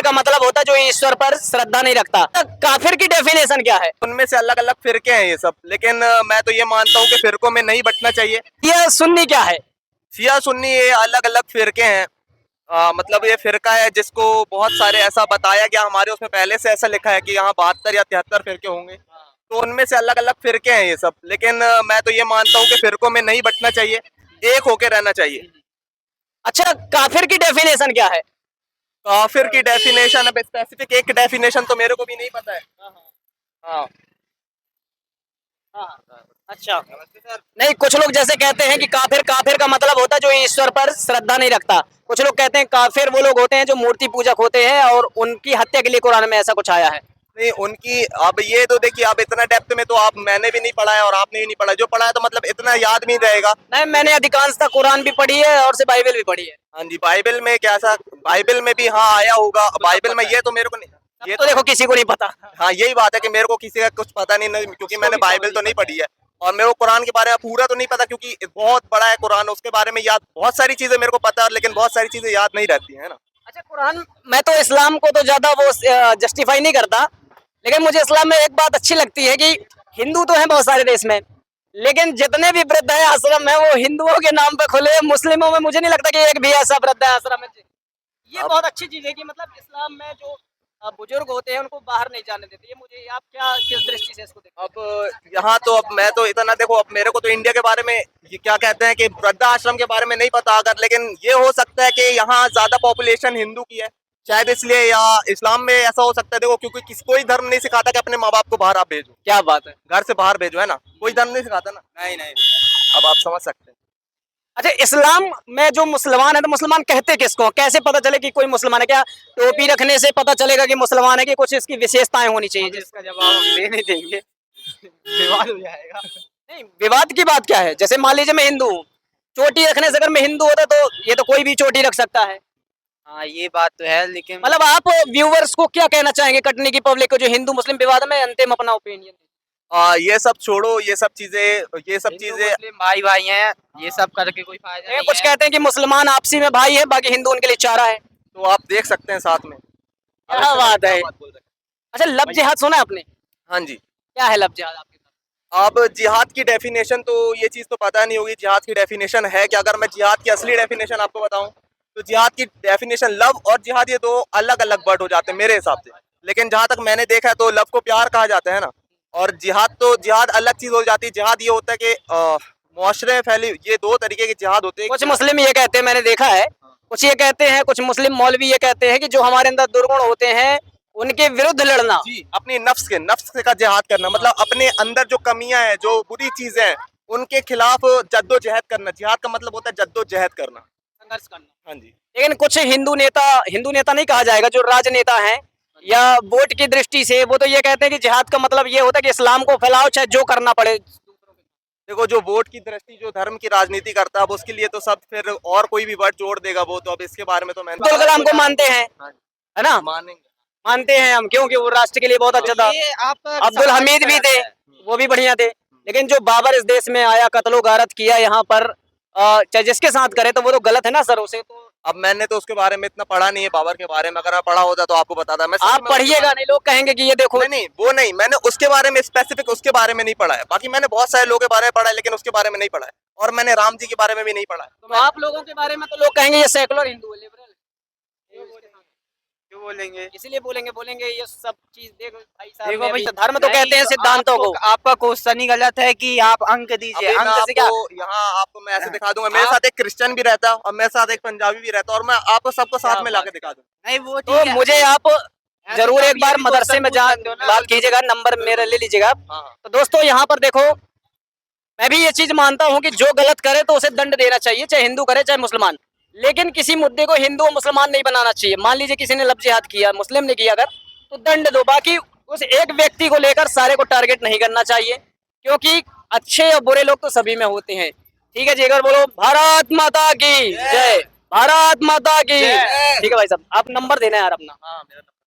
का मतलब होता है जो ईश्वर पर श्रद्धा नहीं रखता। काफिर की डेफिनेशन क्या है? उनमें से अलग अलग फिरके हैं ये सब, लेकिन मैं तो ये मानता हूँ कि फिरकों में नहीं बंटना चाहिए। ये सुन्नी क्या है? शिया सुन्नी ये अलग अलग फिरके हैं। मतलब ये फिरका है जिसको बहुत सारे ऐसा बताया गया, हमारे उसमें पहले से ऐसा लिखा है कि यहाँ 72 या 73 फिरके होंगे, तो उनमें से अलग अलग फिरके हैं ये सब। लेकिन मैं तो ये मानता हूँ कि फिरकों में नहीं बंटना चाहिए, एक होके रहना चाहिए। अच्छा, काफिर की डेफिनेशन क्या है? काफिर की डेफिनेशन, अब स्पेसिफिक एक डेफिनेशन तो मेरे को भी नहीं पता है। हाँ। अच्छा, नहीं कुछ लोग जैसे कहते हैं कि काफिर काफिर का मतलब होता है जो ईश्वर पर श्रद्धा नहीं रखता। कुछ लोग कहते हैं काफिर वो लोग होते हैं जो मूर्ति पूजक होते हैं और उनकी हत्या के लिए कुरान में ऐसा कुछ आया है। नहीं उनकी, अब ये तो देखिए, अब इतना डेप्थ में तो आप, मैंने भी नहीं पढ़ा है और आपने भी नहीं पढ़ा है। जो पढ़ा है तो मतलब इतना याद नहीं रहेगा। नहीं, मैंने अधिकांशतः कुरान भी पढ़ी है और से बाइबल भी पढ़ी है। हाँ जी, बाइबल में कैसा, बाइबल में भी हाँ आया होगा, बाइबल में ये तो मेरे को नहीं, ये तो देखो किसी को नहीं पता। हाँ यही बात है कि मेरे को किसी का कुछ पता नहीं, क्योंकि मैंने बाइबल तो नहीं पढ़ी है और मेरे को कुरान के बारे में पूरा तो नहीं पता, क्योंकि बहुत बड़ा है कुरान, उसके बारे में याद बहुत सारी चीजें मेरे को पता है, लेकिन बहुत सारी चीजें याद नहीं रहती है ना। अच्छा, कुरान मैं तो इस्लाम को तो ज्यादा वो जस्टिफाई नहीं करता, लेकिन मुझे इस्लाम में एक बात अच्छी लगती है कि हिंदू तो हैं बहुत सारे देश में, लेकिन जितने भी वृद्ध है आश्रम है वो हिंदुओं के नाम पे खुले हैं। मुस्लिमों में मुझे नहीं लगता कि एक भी ऐसा वृद्ध आश्रम है। ये बहुत अच्छी चीज है कि मतलब इस्लाम में जो बुजुर्ग होते हैं उनको बाहर नहीं जाने देते। ये मुझे, आप क्या किस दृष्टि से इसको देखते हैं? अब यहाँ तो, अब मैं तो इतना देखो, अब मेरे को तो इंडिया के बारे में ये क्या कहते हैं कि वृद्धाश्रम के बारे में नहीं पता, अगर, लेकिन ये हो सकता है कि यहाँ ज्यादा पॉपुलेशन हिंदू की है शायद इसलिए, या इस्लाम में ऐसा हो सकता है। देखो, क्योंकि किसी कोई धर्म नहीं सिखाता कि अपने माँ बाप को बाहर आप भेजो, क्या बात है। घर से बाहर भेजो, है ना, कोई धर्म नहीं सिखाता ना। नहीं नहीं। अब आप समझ सकते हैं। अच्छा, इस्लाम में जो मुसलमान है तो मुसलमान कहते किसको, कैसे पता चले कि कोई मुसलमान है? क्या टोपी रखने से पता चलेगा कि मुसलमान है कि कुछ इसकी विशेषताएं होनी चाहिए? इसका जवाब हम दे नहीं देंगे, विवाद हो जाएगा। नहीं, विवाद की बात क्या है? जैसे मान लीजिए मैं हिंदू हूँ, चोटी रखने से अगर मैं हिंदू होता तो ये तो कोई भी चोटी रख सकता है। हाँ ये बात तो है, लेकिन मतलब आप व्यूवर्स को क्या कहना चाहेंगे, कटनी की पब्लिक को जो हिंदू मुस्लिम विवाद में, अंतिम अपना ओपिनियन? ये सब छोड़ो, ये सब चीजें मुस्लिम भाई भाई हैं, ये सब करके कोई फायदा नहीं कुछ है। कहते हैं कि मुसलमान आपसी में भाई है, बाकी हिंदू उनके लिए चारा है। तो आप देख सकते हैं साथ में। क्या बात है। बोल रहे हैं। अच्छा, लब जिहाद सुना है आपने? हाँ जी। क्या है लब जिहाद आपके पास? अब जिहाद की डेफिनेशन तो, ये चीज़ तो पता नहीं होगी जिहाद की डेफिनेशन है कि, अगर मैं जिहाद की असली डेफिनेशन आपको बताऊं तो जिहाद की डेफिनेशन, लव और जिहाद ये दो अलग अलग वर्ड हो जाते हैं मेरे हिसाब से। लेकिन जहां तक मैंने देखा है तो लव को प्यार कहा जाता है ना, और जिहाद तो, जिहाद अलग चीज़ हो जाती है। जिहाद ये होता है कि मुआशरे में फैली, ये दो तरीके के जिहाद होते हैं। कुछ मुस्लिम ये कहते हैं, मैंने देखा है, कुछ ये कहते हैं, कुछ मुस्लिम मौलवी ये कहते हैं कि जो हमारे अंदर दुर्गुण होते हैं उनके विरुद्ध लड़ना। जी, अपनी नफ्स का जिहाद करना, मतलब अपने अंदर जो कमियां हैं, जो बुरी चीजें हैं, उनके खिलाफ जद्दोजहद करना। जिहाद का मतलब होता है जद्दोजहद करना, संघर्ष करना। हाँ जी। लेकिन कुछ हिंदू नेता नहीं कहा जाएगा, जो राजनेता हैं या वोट की दृष्टि से, वो तो ये कहते हैं कि जिहाद का मतलब ये होता है कि इस्लाम को फैलाओ चाहे जो करना पड़े। देखो, जो वोट की दृष्टि, जो धर्म की राजनीति करता है, अब उसके लिए तो सब फिर और कोई भी वर्ड जोड़ देगा वो, तो अब इसके बारे में तो मैं, अब्दुल कलाम को मानते हैं, है ना? मानेंगे। मानते हैं हम, क्योंकि वो राष्ट्र के लिए बहुत अच्छा था। ये आपका अब्दुल हमीद भी थे, वो भी बढ़िया थे। लेकिन जो बाबर इस देश में आया, कत्लो गारत किया यहाँ पर, चाहे जिसके साथ करे, तो वो तो गलत है ना सर उसे तो। अब मैंने तो उसके बारे में इतना पढ़ा नहीं है, बाबर के बारे में, अगर मैं पढ़ा होता तो आपको बताता। मैं आप पढ़िएगा नहीं, लोग कहेंगे कि ये देखो। नहीं, वो नहीं, मैंने उसके बारे में स्पेसिफिक उसके बारे में नहीं पढ़ा है। बाकी मैंने बहुत सारे लोगों के बारे में पढ़ा है, लेकिन उसके बारे में नहीं पढ़ा है। और मैंने राम जी के बारे में भी नहीं पढ़ा है। तो आप लोगों के बारे में तो लोग कहेंगे ये सेकुलर हिंदू है, लिबरल है। क्यों बोलेंगे? इसीलिए बोलेंगे ये सब चीज। देखो भाई साहब, देखो मैं भाई, भी धर्म तो कहते हैं सिद्धांतों को। आपका क्वेश्चन ही गलत है कि आप अंक दीजिए। अभी मैं अंक से क्या? आपको यहाँ, आपको मैं ऐसे दिखा दूंगा, मेरे साथ एक क्रिश्चियन भी रहता है और मेरे साथ एक पंजाबी भी रहता है, और मैं आपको सबको साथ में लाके दिखा दूंगा। नहीं वो तो ठीक है। मुझे आप जरूर एक बार भी मदरसे क्वेश्चन में पूछ जा सकते हो ना। बात कीजिएगा, नंबर मेरा ले लीजिएगा आप। हाँ। तो दोस्तों यहाँ पर देखो, मैं भी ये चीज मानता हूँ कि जो गलत करे तो उसे दंड देना चाहिए, चाहे हिंदू करे चाहे मुसलमान। लेकिन किसी मुद्दे को हिंदू और मुसलमान नहीं बनाना चाहिए। मान लीजिए किसी ने लब जिहाद किया, मुस्लिम ने किया, अगर तो दंड दो, बाकी उस एक व्यक्ति को लेकर सारे को टारगेट नहीं करना चाहिए, क्योंकि अच्छे और बुरे लोग तो सभी में होते हैं। ठीक है जी, अगर बोलो भारत माता की जय, भारत माता की। ठीक है भाई साहब, आप नंबर देना यार अपना। हाँ, मेरा